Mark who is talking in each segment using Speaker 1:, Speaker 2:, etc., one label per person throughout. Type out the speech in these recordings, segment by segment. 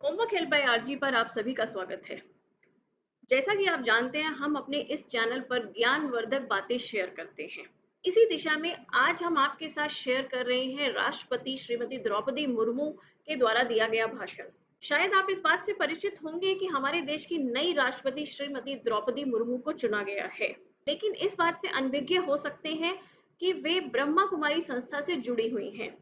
Speaker 1: Homework help by RG पर आप सभी का स्वागत है। जैसा कि आप जानते हैं, हम अपने इस चैनल पर ज्ञानवर्धक बातें शेयर करते हैं। इसी दिशा में आज हम आपके साथ शेयर कर रहे हैं राष्ट्रपति श्रीमती द्रौपदी मुर्मू के द्वारा दिया गया भाषण। शायद आप इस बात से परिचित होंगे कि हमारे देश की नई राष्ट्रपति श्रीमती द्रौपदी मुर्मू को चुना गया है, लेकिन इस बात से अनभिज्ञ हो सकते हैं कि वे ब्रह्मा कुमारी संस्था से जुड़ी हुई हैं।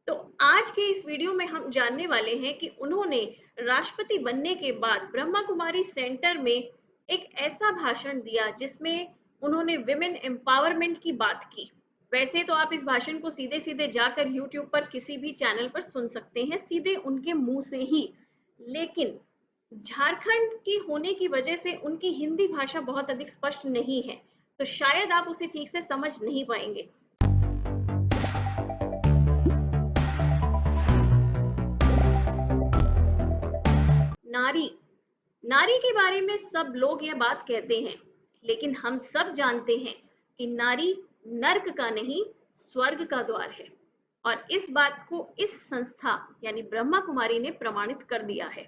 Speaker 1: तो आज के इस वीडियो में हम जानने वाले हैं कि उन्होंने राष्ट्रपति बनने के बाद ब्रह्मा कुमारी सेंटर में एक ऐसा भाषण दिया जिसमें उन्होंने विमेन एम्पावरमेंट की बात की। वैसे तो आप इस भाषण को सीधे सीधे जाकर यूट्यूब पर किसी भी चैनल पर सुन सकते हैं, सीधे उनके मुंह से ही, लेकिन झारखंड की होने की वजह से उनकी हिंदी भाषा बहुत अधिक स्पष्ट नहीं है, तो शायद आप उसे ठीक से समझ नहीं पाएंगे। नारी नारी के बारे में सब लोग यह बात कहते हैं, लेकिन हम सब जानते हैं कि नारी नर्क का नहीं, स्वर्ग का द्वार है। और इस बात को इस संस्था यानी ब्रह्मा कुमारी ने प्रमाणित कर दिया है।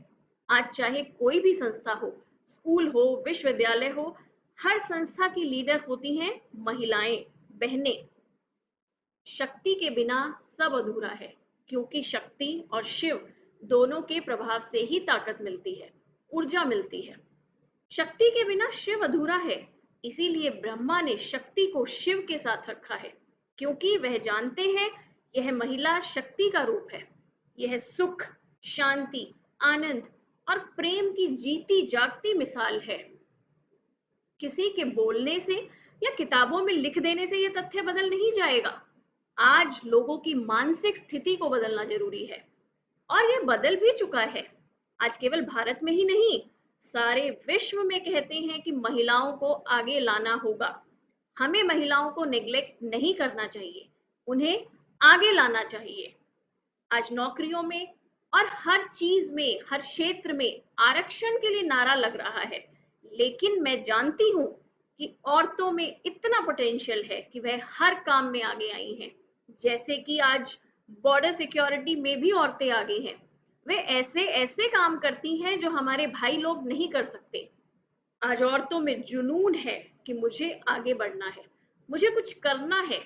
Speaker 1: आज चाहे कोई भी संस्था हो, स्कूल हो, विश्वविद्यालय हो, हर संस्था की लीडर होती हैं महिलाएं, बहनें। शक्ति के बिना सब अधूरा है, क्योंकि शक्ति और शिव दोनों के प्रभाव से ही ताकत मिलती है, ऊर्जा मिलती है। शक्ति के बिना शिव अधूरा है, इसीलिए ब्रह्मा ने शक्ति को शिव के साथ रखा है, क्योंकि वह जानते हैं यह महिला शक्ति का रूप है। यह सुख, शांति, आनंद और प्रेम की जीती जागती मिसाल है। किसी के बोलने से या किताबों में लिख देने से यह तथ्य बदल नहीं जाएगा। आज लोगों की मानसिक स्थिति को बदलना जरूरी है, और यह बदल भी चुका है। आज केवल भारत में ही नहीं, सारे विश्व में कहते हैं कि महिलाओं को आगे लाना होगा। हमें महिलाओं को नेग्लेक्ट नहीं करना चाहिए, उन्हें आगे लाना चाहिए। आज नौकरियों में और हर चीज में, हर क्षेत्र में आरक्षण के लिए नारा लग रहा है, लेकिन मैं जानती हूं कि औरतों में इतना पोटेंशियल है कि वह हर काम में आगे आई हैं। जैसे कि आज बॉर्डर सिक्योरिटी में भी औरतें आगे हैं। वे ऐसे ऐसे काम करती हैं जो हमारे भाई लोग नहीं कर सकते। आज औरतों में जुनून है कि मुझे आगे बढ़ना है, मुझे कुछ करना है।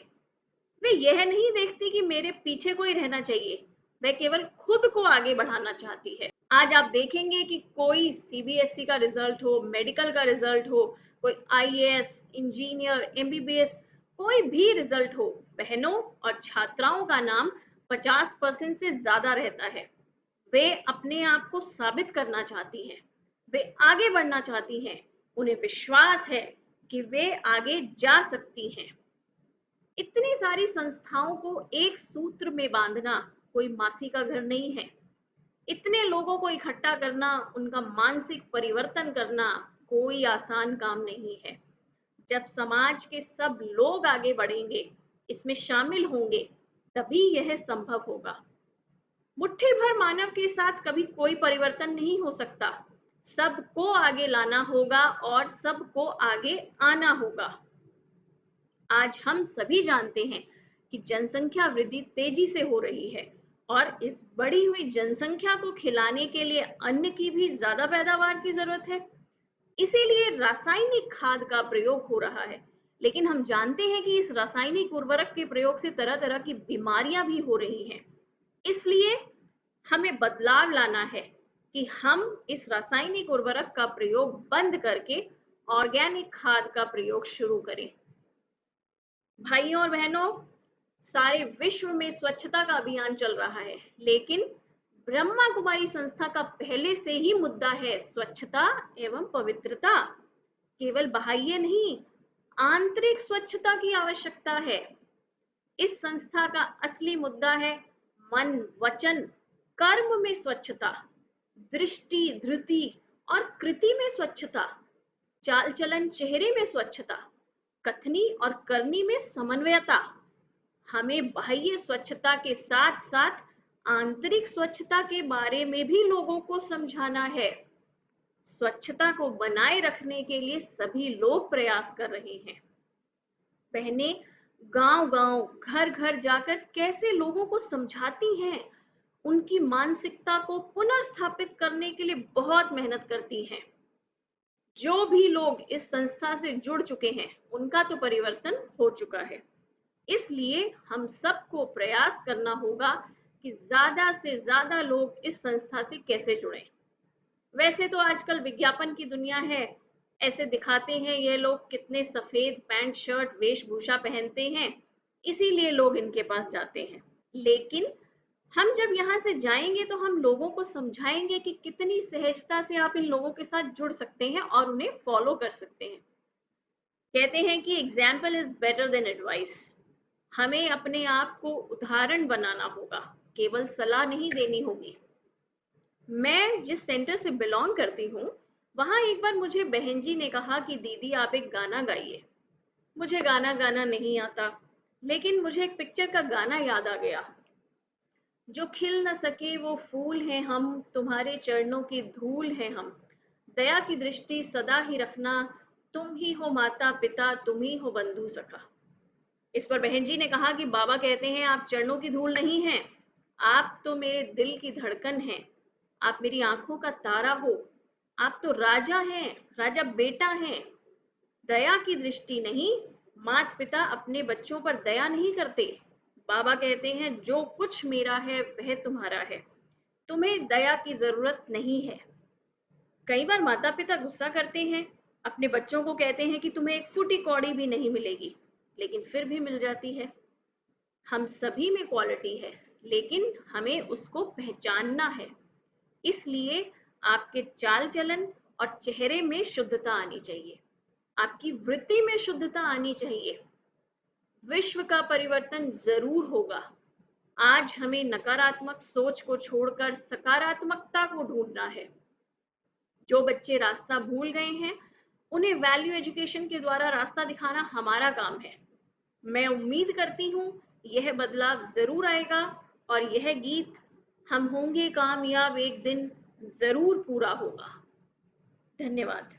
Speaker 1: वे यह नहीं देखती कि मेरे पीछे कोई रहना चाहिए, वह केवल खुद को आगे बढ़ाना चाहती है। आज आप देखेंगे कि कोई सीबीएसई का रिजल्ट हो, मेडिकल का रिजल्ट हो, कोई आईएएस, इंजीनियर, एमबीबीएस, कोई भी रिजल्ट हो, बहनों और छात्राओं का नाम 50% से ज्यादा रहता है। वे अपने आप को साबित करना चाहती हैं, वे आगे बढ़ना चाहती हैं, उन्हें विश्वास है कि वे आगे जा सकती हैं। इतनी सारी संस्थाओं को एक सूत्र में बांधना कोई मासी का घर नहीं है। इतने लोगों को इकट्ठा करना, उनका मानसिक परिवर्तन करना कोई आसान काम नहीं है। जब समाज के सब लोग आगे बढ़ेंगे, इसमें शामिल होंगे, तभी यह संभव होगा। मुट्ठी भर मानव के साथ कभी कोई परिवर्तन नहीं हो सकता। सबको आगे लाना होगा और सबको आगे आना होगा। आज हम सभी जानते हैं कि जनसंख्या वृद्धि तेजी से हो रही है, और इस बढ़ी हुई जनसंख्या को खिलाने के लिए अन्न की भी ज्यादा पैदावार की जरूरत है। इसीलिए रासायनिक खाद का प्रयोग हो रहा है, लेकिन हम जानते हैं कि इस रासायनिक उर्वरक के प्रयोग से तरह तरह की बीमारियां भी हो रही हैं। इसलिए हमें बदलाव लाना है कि हम इस रासायनिक उर्वरक का प्रयोग बंद करके ऑर्गेनिक खाद का प्रयोग शुरू करें। भाइयों और बहनों, सारे विश्व में स्वच्छता का अभियान चल रहा है, लेकिन ब्रह्मा कुमारी संस्था का पहले से ही मुद्दा है स्वच्छता एवं पवित्रता। केवल बाह्य नहीं, आंतरिक स्वच्छता की आवश्यकता है। इस संस्था का असली मुद्दा है मन, वचन, कर्म में स्वच्छता, दृष्टि, धृति और कृति में स्वच्छता, चाल चलन, चेहरे में स्वच्छता, कथनी और करनी में समन्वयता। हमें बाह्य स्वच्छता के साथ साथ आंतरिक स्वच्छता के बारे में भी लोगों को समझाना है। स्वच्छता को बनाए रखने के लिए सभी लोग प्रयास कर रहे हैं। बहनें गांव गांव, घर घर जाकर कैसे लोगों को समझाती हैं, उनकी मानसिकता को पुनर्स्थापित करने के लिए बहुत मेहनत करती हैं। जो भी लोग इस संस्था से जुड़ चुके हैं, उनका तो परिवर्तन हो चुका है। इसलिए हम सबको प्रयास करना होगा कि ज़्यादा से ज़्यादा लोग इस संस्था से कैसे जुड़ें। वैसे तो आजकल विज्ञापन की दुनिया है, ऐसे दिखाते हैं ये लोग कितने सफेद पैंट शर्ट वेशभूषा पहनते हैं, इसीलिए लोग इनके पास जाते हैं। लेकिन हम जब यहाँ से जाएंगे तो हम लोगों को समझाएंगे कि कितनी सहजता से आप इन लोगों के साथ जुड़ सकते हैं और उन्हें फॉलो कर सकते हैं। कहते हैं कि example is better than advice. हमें अपने आप को उदाहरण बनाना होगा, केवल सलाह नहीं देनी होगी। मैं जिस सेंटर से बिलोंग करती हूँ, वहाँ एक बार मुझे बहन जी ने कहा कि दीदी आप एक गाना गाइए। मुझे गाना गाना नहीं आता, लेकिन मुझे एक पिक्चर का गाना याद आ गया। जो खिल न सके वो फूल हैं हम, तुम्हारे चरणों की धूल हैं हम, दया की दृष्टि सदा ही रखना, तुम ही हो माता पिता, तुम ही हो बंधु सखा। इस पर बहन जी ने कहा कि बाबा कहते हैं आप चरणों की धूल नहीं हैं, आप तो मेरे दिल की धड़कन हैं, आप मेरी आंखों का तारा हो, आप तो राजा हैं, राजा बेटा हैं। दया की दृष्टि नहीं, माता पिता अपने बच्चों पर दया नहीं करते। बाबा कहते हैं जो कुछ मेरा है वह तुम्हारा है, तुम्हें दया की जरूरत नहीं है। कई बार माता पिता गुस्सा करते हैं, अपने बच्चों को कहते हैं कि तुम्हें एक फूटी कौड़ी भी नहीं मिलेगी, लेकिन फिर भी मिल जाती है। हम सभी में क्वालिटी है, लेकिन हमें उसको पहचानना है। इसलिए आपके चाल चलन और चेहरे में शुद्धता आनी चाहिए, आपकी वृत्ति में शुद्धता आनी चाहिए। विश्व का परिवर्तन जरूर होगा। आज हमें नकारात्मक सोच को छोड़कर सकारात्मकता को ढूंढना है। जो बच्चे रास्ता भूल गए हैं, उन्हें वैल्यू एजुकेशन के द्वारा रास्ता दिखाना हमारा काम है। मैं उम्मीद करती हूँ यह बदलाव जरूर आएगा और यह गीत हम होंगे कामयाब एक दिन जरूर पूरा होगा। धन्यवाद।